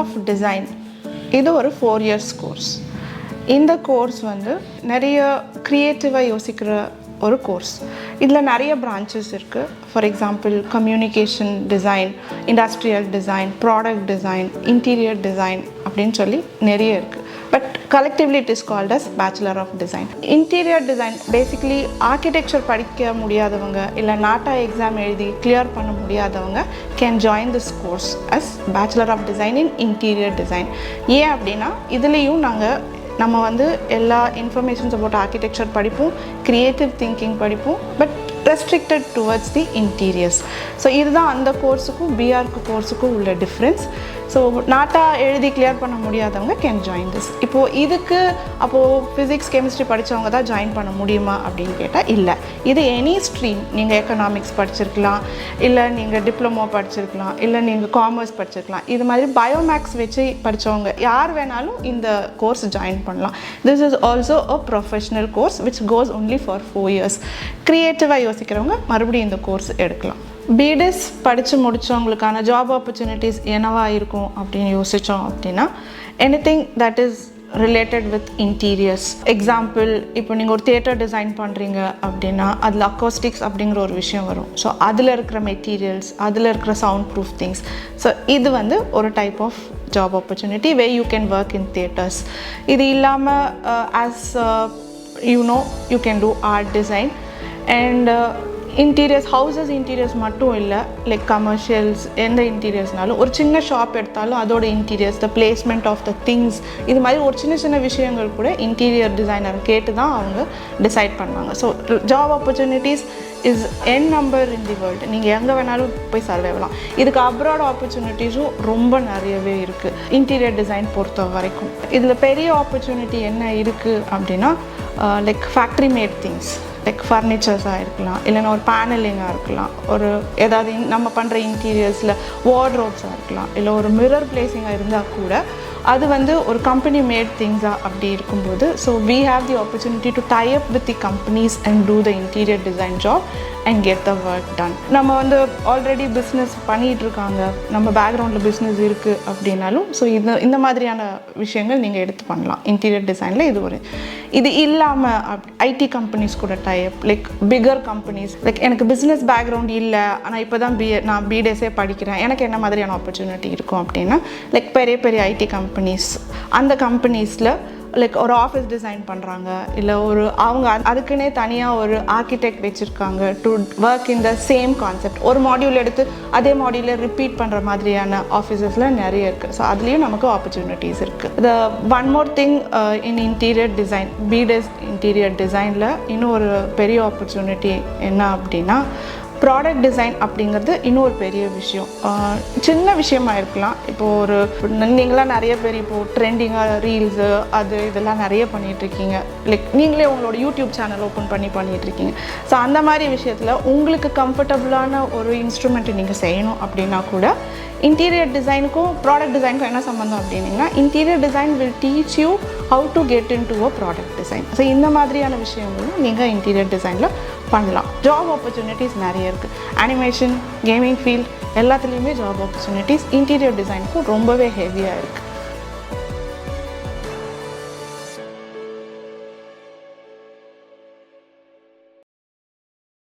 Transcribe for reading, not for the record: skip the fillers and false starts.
Of design இது ஒரு 4 years course. இந்த கோர்ஸ் வந்து நிறைய க்ரியேட்டிவாக யோசிக்கிற ஒரு கோர்ஸ். இதில் நிறைய பிரான்ச்சஸ் இருக்குது. For example communication design, industrial design, product design, interior design அப்படின்னு சொல்லி நிறைய இருக்குது. But collectively it is called as Bachelor of Design. Interior design basically architecture படிக்க முடியாதவங்க இல்லை நாட்டா எக்ஸாம் எழுதி கிளியர் பண்ண முடியாதவங்க can join this course as Bachelor of Design in Interior Design. ஏன் அப்படின்னா இதுலேயும் நம்ம வந்து எல்லா இன்ஃபர்மேஷன்ஸ் அபவுட் ஆர்கிடெக்சர் படிப்போம், க்ரியேட்டிவ் திங்கிங் படிப்போம், but restricted towards the interiors. So இதுதான் அந்த கோர்ஸுக்கும் பிஆர்க்கு கோர்ஸுக்கும் உள்ள டிஃப்ரென்ஸ். ஸோ நாட்டா எழுதி கிளியர் பண்ண முடியாதவங்க கேன் ஜாயின் திஸ். இப்போது இதுக்கு ஃபிசிக்ஸ் கெமிஸ்ட்ரி படித்தவங்க தான் ஜாயின் பண்ண முடியுமா அப்படின்னு கேட்டால் இல்லை. இது எனி ஸ்ட்ரீம், நீங்கள் எக்கனாமிக்ஸ் படிச்சிருக்கலாம், இல்லை நீங்கள் டிப்ளமோ படிச்சிருக்கலாம், இல்லை நீங்கள் காமர்ஸ் படிச்சிருக்கலாம். இது மாதிரி பயோமேக்ஸ் வச்சு படித்தவங்க யார் வேணாலும் இந்த கோர்ஸ் ஜாயின் பண்ணலாம். This is also a professional course which cos only for 4 years. க்ரியேட்டிவாக யோசிக்கிறவங்க மறுபடியும் இந்த கோர்ஸ் எடுக்கலாம். பிடிஎஸ் படித்து முடித்தவங்களுக்கான ஜாப் ஆப்பர்ச்சுனிட்டிஸ் என்னவா இருக்கும் அப்படின்னு யோசித்தோம் அப்படின்னா anything that is related with interiors. Example, இப்போ நீங்கள் ஒரு தியேட்டர் டிசைன் பண்ணுறீங்க அப்படின்னா அதில் அக்கோஸ்டிக்ஸ் அப்படிங்கிற ஒரு விஷயம் வரும். ஸோ அதில் இருக்கிற மெட்டீரியல்ஸ், அதில் இருக்கிற சவுண்ட் ப்ரூஃப் திங்ஸ். ஸோ இது வந்து ஒரு type of job opportunity where you can work in theatres. இது இல்லாமல் as you can do art design and interiors, houses interiors மட்டும் இல்லை, லைக் கமர்ஷியல்ஸ் எந்த இன்டீரியர்ஸ்னாலும் ஒரு சின்ன ஷாப் எடுத்தாலும் அதோட interiors, the placement of the things, இது மாதிரி ஒரு சின்ன சின்ன விஷயங்கள் கூட இன்டீரியர் டிசைனர் கேட்டு தான் அவங்க டிசைட் பண்ணுவாங்க. So job opportunities is N number in the world. நீங்கள் எங்கே வேணாலும் போய் சர்வே ஆகலாம். இதுக்கு அப்ராட் ஆப்பர்ச்சுனிட்டிஸும் ரொம்ப நிறையவே இருக்குது இன்டீரியர் டிசைன் பொறுத்த வரைக்கும். இதில் பெரிய ஆப்பர்ச்சுனிட்டி என்ன இருக்குது அப்படின்னா like factory made things, like ஃபர்னிச்சர்ஸாக இருக்கலாம், இல்லைன்னா ஒரு பேனலிங்காக இருக்கலாம், ஒரு ஏதாவது நம்ம பண்ணுற இன்டீரியர்ஸில் வார்ட்ரோப்ஸாக இருக்கலாம், இல்லை ஒரு மிரர் பிளேசிங்காக இருந்தால் கூட அது வந்து ஒரு கம்பெனி மேட் திங்ஸாக அப்படி இருக்கும்போது so we have the opportunity to tie up with the companies and do the interior design job and get the work done. நம்ம வந்து ஆல்ரெடி பிஸ்னஸ் பண்ணிகிட்ருக்காங்க, நம்ம பேக்ரவுண்டில் பிஸ்னஸ் இருக்குது அப்படின்னாலும் ஸோ இந்த மாதிரியான விஷயங்கள் நீங்கள் எடுத்து பண்ணலாம் இன்டீரியர் டிசைனில். இது இல்லாமல் ஐடி கம்பெனிஸ் கூட type, like bigger companies, like எனக்கு பிஸ்னஸ் பேக்ரவுண்ட் இல்லை ஆனால் இப்போ தான் நான் பிடெஸே படிக்கிறேன், எனக்கு என்ன மாதிரியான ஆப்பர்ச்சுனிட்டி இருக்கும் அப்படின்னா லைக் பெரிய பெரிய ஐடி கம்பெனிஸ், அந்த கம்பெனிஸில் லைக் ஒரு ஆஃபீஸ் டிசைன் பண்ணுறாங்க, இல்லை அவங்க அதுக்குன்னே தனியாக ஒரு ஆர்கிடெக்ட் வச்சுருக்காங்க to work in the same concept. ஒரு மாடியூல் எடுத்து அதே மாடியூலில் ரிப்பீட் பண்ணுற மாதிரியான ஆஃபீஸஸில் நிறைய இருக்குது. ஸோ அதுலேயும் நமக்கு ஆப்பர்ச்சுனிட்டிஸ் இருக்குது. The one more thing in interior design, பிடெஸ் interior டிசைனில் இன்னும் ஒரு பெரிய ஆப்பர்ச்சுனிட்டி என்ன அப்படின்னா ப்ராடக்ட் டிசைன் அப்படிங்கிறது இன்னொரு பெரிய விஷயம். சின்ன விஷயமாக இருக்கலாம். இப்போது நீங்களாம் நிறைய பேர் இப்போது ட்ரெண்டிங்காக ரீல்ஸு இதெல்லாம் நிறைய பண்ணிகிட்ருக்கீங்க, லைக் நீங்களே உங்களோட யூடியூப் சேனல் ஓப்பன் பண்ணிகிட்ருக்கீங்க. ஸோ அந்த மாதிரி விஷயத்தில் உங்களுக்கு கம்ஃபர்டபுளான ஒரு இன்ஸ்ட்ருமெண்ட்டை நீங்கள் செய்யணும் அப்படின்னா கூட இன்டீரியர் டிசைனுக்கும் ப்ராடக்ட் டிசைனுக்கும் என்ன சம்மந்தம் அப்படின்னா interior design will teach you how to get in to a product design. So இந்த மாதிரியான விஷயங்களும் நீங்கள் இன்டீரியர் டிசைனில் பண்ணலாம். ஜாப் ஆப்பர்ச்சுனிட்டிஸ் நிறைய இருக்குது. அனிமேஷன், கேமிங் ஃபீல்ட் எல்லாத்துலேயுமே ஜாப் ஆப்பர்ச்சுனிட்டிஸ் இன்டீரியர் டிசைனுக்கும் ரொம்பவே ஹெவியாக இருக்குது.